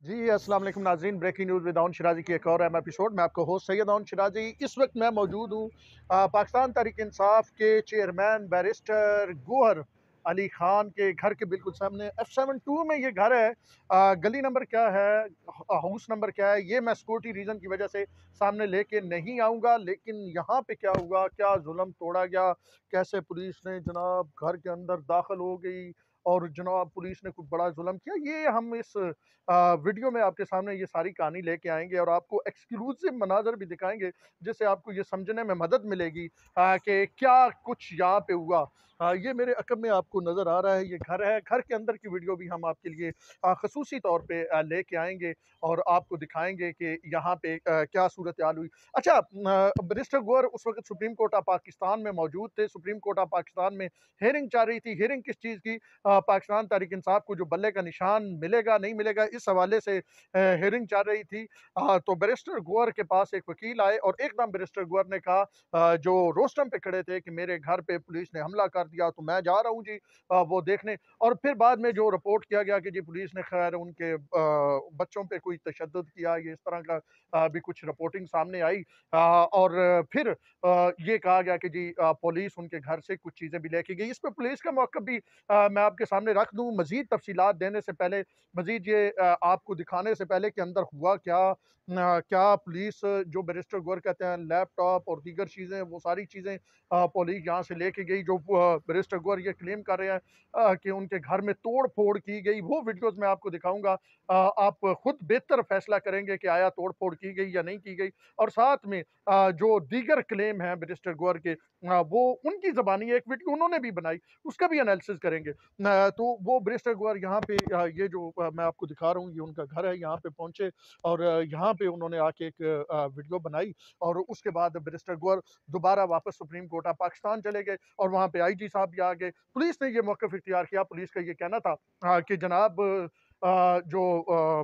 जी, अस्सलाम वालेकुम नाज़रीन। Breaking news with Dawood Shirazi की एक और अहम एपिसोड में आपका होस्ट सैयद दाऊद शिराज़ी। इस वक्त मैं मौजूद हूँ पाकिस्तान तहरीक-ए-इंसाफ के चेयरमैन बैरिस्टर गौहर अली ख़ान के घर के बिल्कुल सामने। F72 में ये घर है। गली नंबर क्या है, हाउस नंबर क्या है, ये मैं सिक्योरिटी रीज़न की वजह से सामने लेके नहीं आऊँगा, लेकिन यहाँ पे क्या हुआ, क्या जुल्म तोड़ा गया, कैसे पुलिस ने जनाब घर के अंदर दाखिल हो गई और जनाब पुलिस ने कुछ बड़ा जुल्म किया, ये हम इस वीडियो में आपके सामने ये सारी कहानी लेके आएँगे और आपको एक्सक्लूसिव मनाज़र भी दिखाएँगे, जिससे आपको ये समझने में मदद मिलेगी कि क्या कुछ यहाँ पे हुआ। ये मेरे अक़ब में आपको नज़र आ रहा है, ये घर है। घर के अंदर की वीडियो भी हम आपके लिए ख़ुसूसी तौर पे लेके आएँगे और आपको दिखाएँगे कि यहाँ पे क्या सूरत-ए-हाल हुई। अच्छा, बैरिस्टर गौहर उस वक़्त सुप्रीम कोर्ट ऑफ पाकिस्तान में मौजूद थे। सुप्रीम कोर्ट ऑफ पाकिस्तान में हियरिंग चल रही थी। हियरिंग किस चीज़ की? पाकिस्तान तहरीक-ए-इंसाफ को जो बल्ले का निशान मिलेगा, नहीं मिलेगा, इस हवाले से हियरिंग चल रही थी। तो बैरिस्टर गौहर के पास एक वकील आए और एकदम बैरिस्टर गौहर ने कहा, जो रोस्टम पे खड़े थे, कि मेरे घर पे पुलिस ने हमला कर दिया, तो मैं जा रहा हूँ जी वो देखने। और फिर बाद में जो रिपोर्ट किया गया कि जी पुलिस ने खैर उनके बच्चों पे कोई तशद्दुद किया, ये इस तरह का भी कुछ रिपोर्टिंग सामने आई। और फिर ये कहा गया कि जी पुलिस उनके घर से कुछ चीज़ें भी लेके गई। इस पे पुलिस का मौक़िफ़ भी मैं आपके सामने रख दूँ। मज़ीद तफ़सीलात देने से पहले, मज़ीद ये आपको दिखाने से पहले कि अंदर हुआ क्या, क्या पुलिस जो बैरिस्टर गौहर कहते हैं लैपटॉप और दीगर चीज़ें, वो सारी चीज़ें पुलिस यहाँ से लेके गई, जो बैरिस्टर गौहर ये क्लेम कर रहे हैं कि उनके घर में तोड़-फोड़ की गई, वो वीडियोज़ मैं आपको दिखाऊँगा। आप खुद बेहतर फ़ैसला करेंगे कि आया तोड़-फोड़ की गई या नहीं की गई। और साथ में जो दीगर क्लेम हैं बैरिस्टर गौहर के, वो उनकी ज़बानी एक वीडियो उन्होंने भी बनाई, उसका भी एनालिसिस करेंगे। तो वो बैरिस्टर गौहर यहाँ पे ये जो मैं आपको दिखा रहा हूँ, ये उनका घर है, यहाँ पे पहुँचे और यहाँ पे उन्होंने आके एक वीडियो बनाई और उसके बाद बैरिस्टर गौहर दोबारा वापस सुप्रीम कोर्ट ऑफ पाकिस्तान चले गए और वहाँ पे आईजी साहब भी आ गए। पुलिस ने ये मौक़िफ़ इख्तियार किया। पुलिस का ये कहना था कि जनाब जो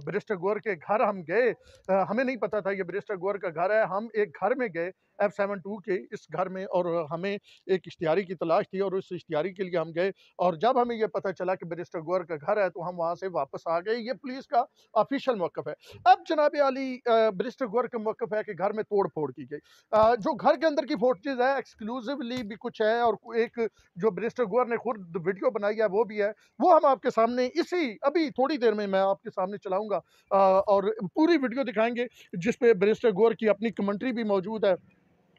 बैरिस्टर गौहर के घर हम गए, हमें नहीं पता था ये बैरिस्टर गौहर का घर है। हम एक घर में गए F72 के इस घर में और हमें एक इश्तिहारी की तलाश थी और उस इश्तिहारी के लिए हम गए और जब हमें ये पता चला कि बैरिस्टर गौहर का घर है, तो हम वहाँ से वापस आ गए। ये पुलिस का ऑफ़िशियल मौक़िफ़ है। अब जनाब आली बैरिस्टर गौहर का मौक़िफ़ है कि घर में तोड़-फोड़ की गई। जो घर के अंदर की फुटेज है, एक्सक्लूसिवली भी कुछ है और एक जो बैरिस्टर गौहर ने खुद वीडियो बनाई है, वो भी है। वो हम आपके सामने इसी अभी थोड़ी देर में मैं आपके सामने चलाऊँगा और पूरी वीडियो दिखाएँगे, जिस पे बैरिस्टर गौहर की अपनी कमेंट्री भी मौजूद है।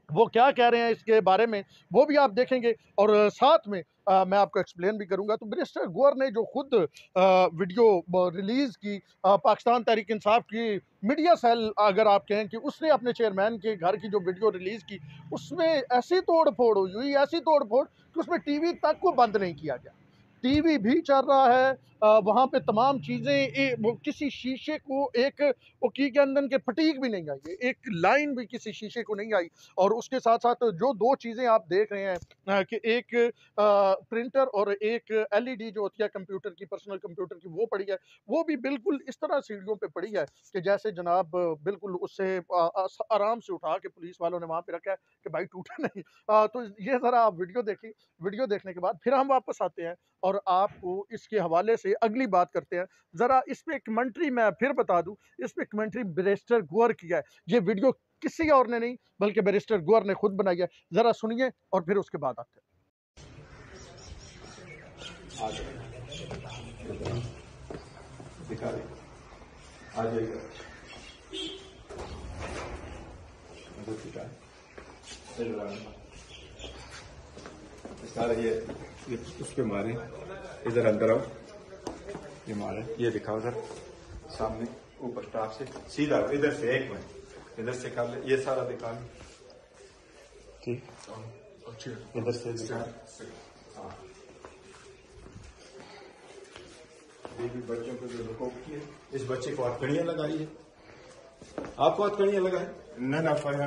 वो क्या कह रहे हैं इसके बारे में, वो भी आप देखेंगे और साथ में मैं आपको एक्सप्लेन भी करूँगा। तो बैरिस्टर गौहर ने जो खुद वीडियो रिलीज़ की, पाकिस्तान तहरीक-ए-इंसाफ की मीडिया सेल अगर आप कहें, कि उसने अपने चेयरमैन के घर की जो वीडियो रिलीज़ की, उसमें ऐसी तोड़-फोड़ हुई, ऐसी तोड़-फोड़ कि उसमें टीवी तक को बंद नहीं किया गया। टीवी भी चल रहा है, वहाँ पे तमाम चीज़ें, वो किसी शीशे को एक वो की के अंदर के फटीक भी नहीं आई है, एक लाइन भी किसी शीशे को नहीं आई। और उसके साथ-साथ जो 2 चीज़ें आप देख रहे हैं, कि एक प्रिंटर और एक एलईडी जो होती है कंप्यूटर की, पर्सनल कंप्यूटर की, वो पड़ी है। वो भी बिल्कुल इस तरह सीढ़ियों पे पड़ी है कि जैसे जनाब बिल्कुल उससे आराम से उठा के पुलिस वालों ने वहाँ पे रखा है कि भाई टूटे नहीं। तो ये ज़रा आप वीडियो देखिए। वीडियो देखने के बाद फिर हम वापस आते हैं और आपको इसके हवाले से अगली बात करते हैं। ज़रा इस पे कमेंट्री मैं फिर बता दूँ, इस पे कमेंट्री बैरिस्टर गौहर की है। ये वीडियो किसी और ने नहीं, बल्कि बैरिस्टर गौहर ने खुद बनाई है। ज़रा सुनिए और फिर उसके बाद आते हैं। आ जाइए, दिखा दे, आ जाइए। सारा ये उस पे मारे, इधर अंदर आओ, ये मारे, ये दिखाओ सर सामने ऊपर स्टाफ से सीधा इधर से, एक मिनट इधर से कर ले, ये सारा दिखा ले, ठीक, इधर से दिखा। हाँ, बेबी बच्चों को जो रुको किए, इस बच्चे को हथकड़ियाँ लगाई है, आपको हथकड़ियाँ लगाए ना फाया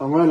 अमल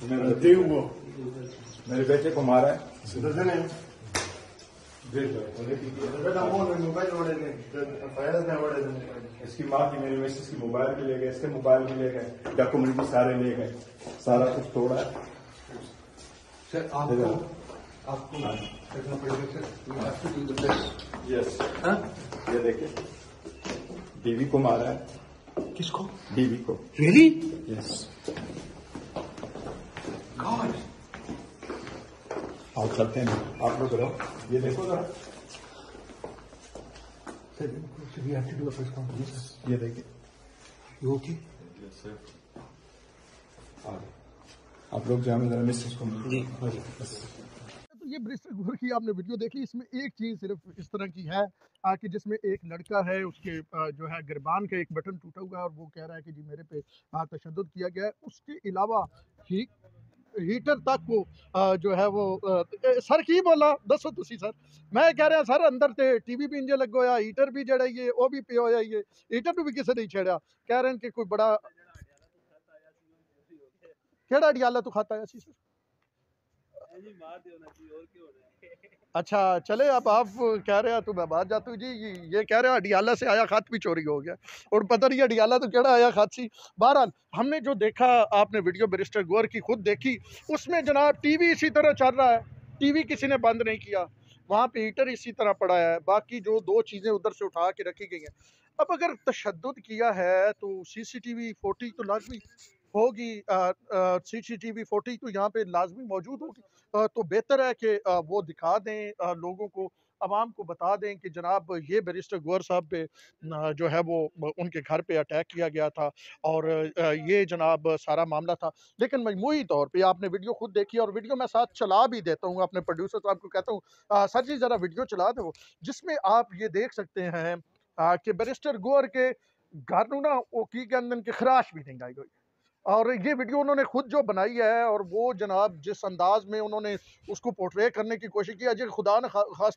देखो मेरे बेटे को मारा है, सुधर नहीं बेटा मोबाइल मोबाइल वाले ने फायदा नहीं वाले ने इसकी माँ की, मेरी मिसेस की मोबाइल भी ले गए, इसके मोबाइल भी ले गए, डॉक्यूमेंट भी सारे ले गए, सारा कुछ तोड़ा है। सर आपको आपको करना पड़ेगा sir, you have to do the best. Yes, हाँ? ये देखिए, बीवी को मारा है। किसको? बीवी को। Really? Yes, God. आप करते हैं, आप लोग करो, ये देखो जरा, Sir, we have to do a press conference. ये देखिए। You okay? यस सर, आप लोग जाए, जरा मिसेस को मिलिए। तो ये बैरिस्टर गौहर की आपने वीडियो देखी, इसमें एक चीज़ सिर्फ इस तरह की है कि जिसमें एक लड़का है, उसके जो है गिरबान का एक बटन टूटा हुआ है और वो कह रहा है कि जी मेरे पे तशद्दुद किया गया है। उसके अलावा ही हीटर तक को जो है वो सर की बोला दसो तुसी सर, मैं कह रहा सर अंदर ते टीवी भी इंजे लग होया, हीटर भी जड़ा ये वो भी पे होया, ये हीटर नूं भी किसी नहीं छेड़ा। कह रहे हैं कि कोई बड़ा केड़ा अडियाला तो खाता है सी सर। अच्छा चले, अब आप कह रहे हैं तो मैं बात जाती हूँ जी, ये कह रहे हैं अडियाला से आया खत भी चोरी हो गया और पता नहीं अडियाला तो केड़ा आया खत सी। बहरहाल हमने जो देखा, आपने वीडियो बैरिस्टर गौहर की खुद देखी, उसमें जनाब टीवी इसी तरह चल रहा है, टीवी किसी ने बंद नहीं किया, वहाँ पे हीटर इसी तरह पड़ा है, बाकी जो दो चीज़ें उधर से उठा के रखी गई हैं। अब अगर तशद्दुद किया है तो CCTV फुटेज तो लाजमी होगी, CCTV फुटेज तो यहाँ पे लाजमी मौजूद होगी। तो बेहतर है कि वो दिखा दें, लोगों को, आवाम को बता दें कि जनाब ये बैरिस्टर गौहर साहब पे जो है वो उनके घर पे अटैक किया गया था और ये जनाब सारा मामला था। लेकिन मजमूई तौर पे आपने वीडियो खुद देखी और वीडियो मैं साथ चला भी देता हूँ, अपने प्रोड्यूसर साहब को कहता हूँ सर जी ज़रा वीडियो चला दो, जिसमें आप ये देख सकते हैं कि बैरिस्टर गौहर के घर नूं ना वो की कहंदे कि खराश भी नहीं आई हुई। और ये वीडियो उन्होंने खुद जो बनाई है और वो जनाब जिस अंदाज में उन्होंने उसको पोर्ट्रे करने की कोशिश की, अजय खुदा न खास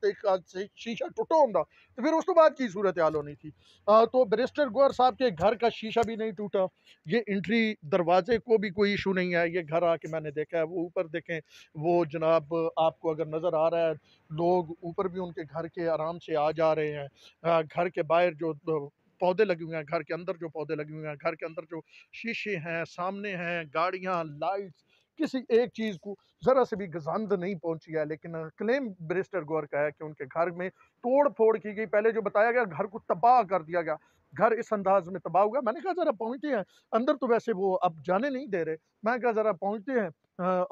शीशा टुटा होंदा तो फिर उस तो बाद की सूरत हाल होनी थी। तो बैरिस्टर गौहर साहब के घर का शीशा भी नहीं टूटा, ये एंट्री दरवाजे को भी कोई इशू नहीं है, ये घर आके मैंने देखा है। वो ऊपर देखें, वो जनाब आपको अगर नज़र आ रहा है, लोग ऊपर भी उनके घर के आराम से आ जा रहे हैं। घर के बाहर जो पौधे लगे हुए हैं, घर के अंदर जो पौधे लगे हुए हैं, घर के अंदर जो शीशे हैं, सामने हैं गाड़ियाँ, लाइट्स, किसी एक चीज़ को ज़रा से भी गंध नहीं पहुंची है। लेकिन क्लेम बैरिस्टर गौहर का है कि उनके घर में तोड़ फोड़ की गई, पहले जो बताया गया घर को तबाह कर दिया गया, घर इस अंदाज में तबाह हुआ। मैंने कहा ज़रा पहुँचते हैं अंदर, तो वैसे वो अब जाने नहीं दे रहे, मैं कहा ज़रा पहुँचते हैं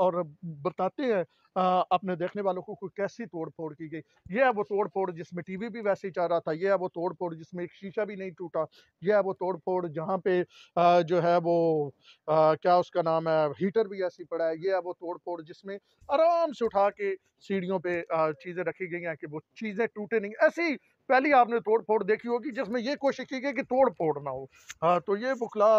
और बताते हैं अपने देखने वालों को कैसी तोड़ फोड़ की गई। ये है वो तोड़ फोड़ जिसमें टीवी भी वैसे ही चल रहा था, ये है वो तोड़ फोड़ जिसमें एक शीशा भी नहीं टूटा, ये है वो तोड़ फोड़ जहाँ पे जो है वो क्या उसका नाम है, हीटर भी ऐसी पड़ा है, ये है वो तोड़ फोड़ जिसमें आराम से उठा के सीढ़ियों पे चीज़ें रखी गई हैं कि वो चीज़ें टूटे नहीं। ऐसी पहली आपने तोड़ फोड़ देखी होगी जिसमें ये कोशिश की गई कि तोड़ फोड़ ना हो। तो ये बुखला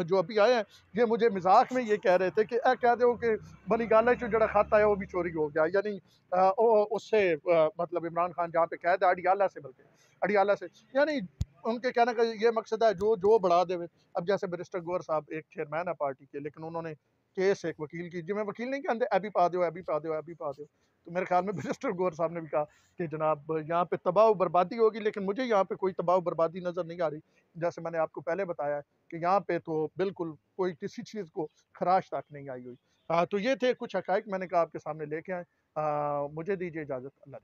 जो अभी आए हैं, ये मुझे मजाक में ये कह रहे थे कि कह दो कि बनी गाल जो जड़ा खाता है वो भी चोरी हो गया, यानी उससे मतलब इमरान खान जहाँ पे कैद है अडियाला से, बल्कि अडियाला से, यानी उनके कहने का ये मकसद है जो बढ़ा देवे। अब जैसे बैरिस्टर गौहर साहब एक चेयरमैन है पार्टी के, लेकिन उन्होंने केस एक वकील की, जिम्मे वकील नहीं कहते अभी पा दो अभी पा दो अभी पा दो, तो मेरे ख्याल में बैरिस्टर गौहर साहब ने भी कहा कि जनाब यहाँ पे तबाह बर्बादी होगी, लेकिन मुझे यहाँ पे कोई तबाह बर्बादी नज़र नहीं आ रही। जैसे मैंने आपको पहले बताया कि यहाँ पे तो बिल्कुल कोई किसी चीज़ को खराश तक नहीं आई हुई। तो ये थे कुछ हकाइक मैंने कहा आपके सामने लेके आए। मुझे दीजिए इजाज़त, अल्लाह।